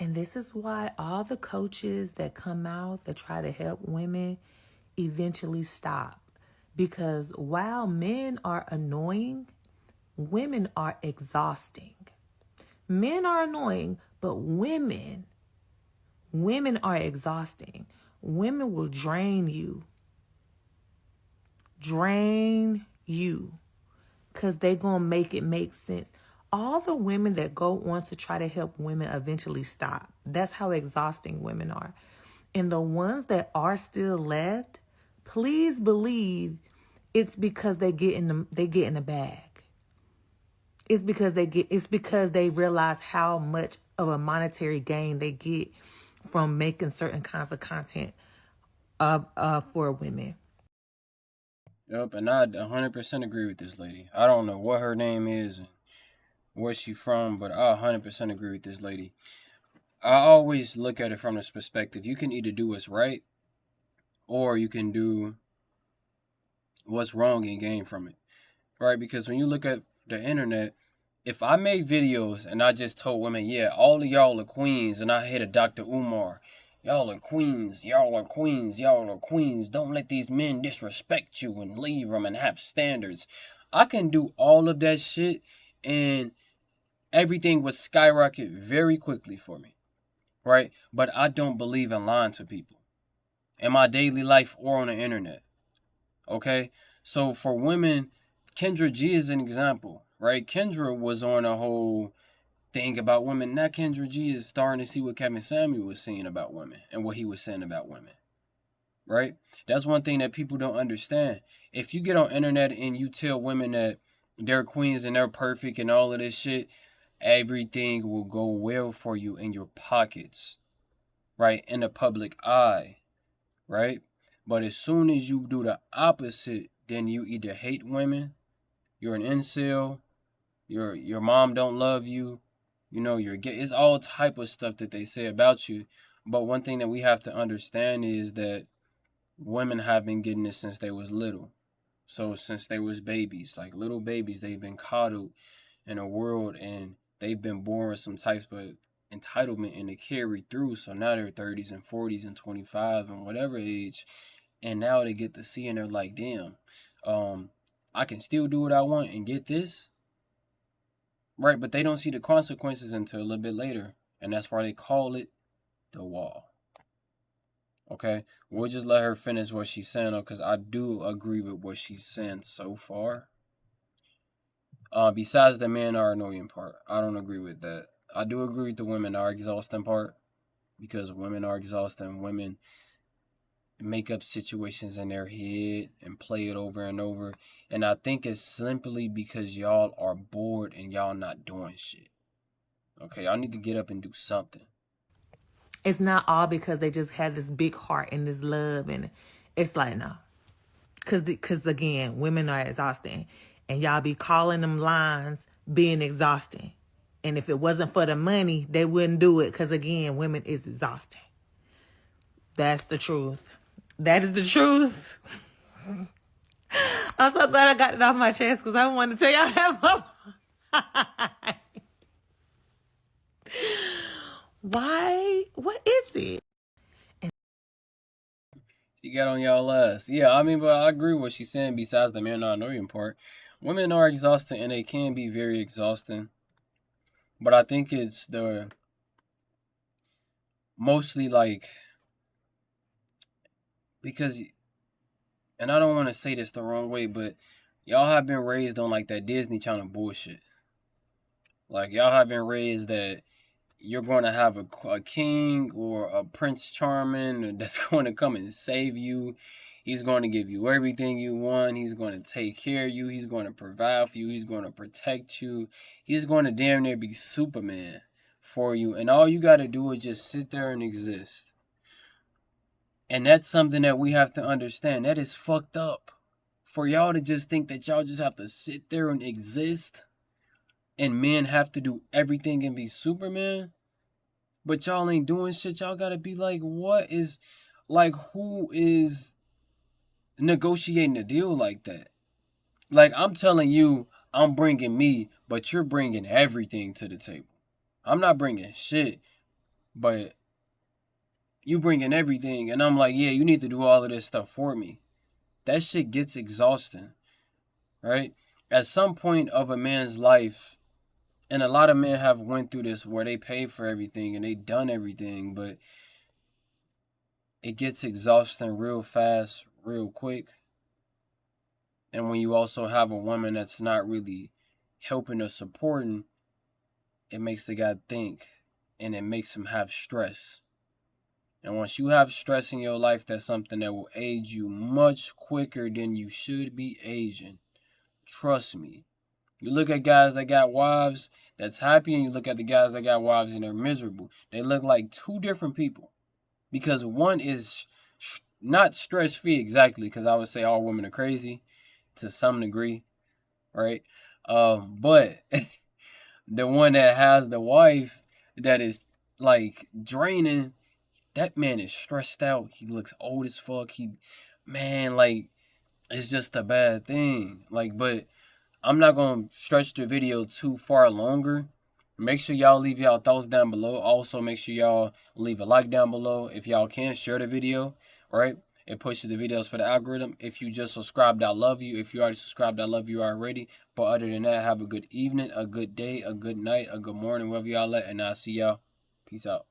And this is why all the coaches that come out that try to help women eventually stop. Because while men are annoying, women are exhausting. Men are annoying, but women are exhausting. Women will drain you. Because they going to make it make sense. All the women that go on to try to help women eventually stop. That's how exhausting women are. And the ones that are still left, please believe it's because they get in the bag. It's because they realize how much of a monetary gain they get from making certain kinds of content for women. Yep, and I 100% agree with this lady. I don't know what her name is and where she from, but I 100% agree with this lady. I always look at it from this perspective. You can either do what's right, or you can do what's wrong and gain from it, right? Because when you look at the internet, if I made videos and I just told women, yeah, all of y'all are queens, and I hit a Dr. Umar, y'all are queens, y'all are queens, y'all are queens, don't let these men disrespect you and leave them and have standards. I can do all of that shit and everything would skyrocket very quickly for me, right? But I don't believe in lying to people in my daily life or on the internet, okay? So for women, Kendra G is an example, right? Kendra was on a whole thing about women. Now Kendra G is starting to see what Kevin Samuel was saying about women and what he was saying about women, right? That's one thing that people don't understand. If you get on internet and you tell women that they're queens and they're perfect and all of this shit, everything will go well for you in your pockets, right? In the public eye, right? But as soon as you do the opposite, then you either hate women, you're an incel, your mom don't love you, you know, you're gay. It's all type of stuff that they say about you. But one thing that we have to understand is that women have been getting this since they was little. So since they was babies, like little babies, they've been coddled in a world and they've been born with some type of entitlement and they carry through. So now they're 30s and 40s and 25 and whatever age. And now they get to see and they're like, damn, I can still do what I want and get this. Right, but they don't see the consequences until a little bit later. And that's why they call it the wall. Okay, we'll just let her finish what she's saying, because I do agree with what she's saying so far. Besides the men are annoying part, I don't agree with that. I do agree with the women are exhausting part, because women are exhausting. Women make up situations in their head and play it over and over. And I think it's simply because y'all are bored and y'all not doing shit. Okay, y'all need to get up and do something. It's not all because they just had this big heart and this love, and it's like, no. Because again, women are exhausting, and y'all be calling them lines being exhausting. And if it wasn't for the money, they wouldn't do it, because again, women is exhausting. That's the truth. That is the truth. I'm so glad I got it off my chest, because I wanted to tell y'all that. Why? What is it? She got on y'all ass. Yeah, I mean, but I agree with what she's saying. Besides the men not annoying part, women are exhausting and they can be very exhausting. But I think it's the mostly like because, and I don't want to say this the wrong way, but y'all have been raised on like that Disney Channel bullshit. Like y'all have been raised that you're going to have a king or a prince charming that's going to come and save you. He's going to give you everything you want. He's going to take care of you. He's going to provide for you. He's going to protect you. He's going to damn near be Superman for you. And all you got to do is just sit there and exist. And that's something that we have to understand. That is fucked up. For y'all to just think that y'all just have to sit there and exist and men have to do everything and be Superman, but y'all ain't doing shit. Y'all gotta be like, what is, like, who is negotiating a deal like that? Like, I'm telling you, I'm bringing me, but you're bringing everything to the table. I'm not bringing shit. but you bring in everything, and I'm like, yeah, you need to do all of this stuff for me. That shit gets exhausting, right? At some point of a man's life, and a lot of men have went through this where they pay for everything and they done everything, but it gets exhausting real fast, real quick. And when you also have a woman that's not really helping or supporting, it makes the guy think, and it makes him have stress. And once you have stress in your life, that's something that will age you much quicker than you should be aging. Trust me. You look at guys that got wives that's happy, and you look at the guys that got wives and they're miserable. They look like two different people, because one is not stress free exactly, because I would say all women are crazy to some degree, right? But the one that has the wife that is like draining, that man is stressed out. He looks old as fuck. Man, like, it's just a bad thing. Like, but I'm not gonna stretch the video too far longer. Make sure y'all leave y'all thoughts down below. Also, make sure y'all leave a like down below. If y'all can, share the video, right? It pushes the videos for the algorithm. If you just subscribed, I love you. If you already subscribed, I love you already. But other than that, have a good evening, a good day, a good night, a good morning, wherever y'all at, and I'll see y'all. Peace out.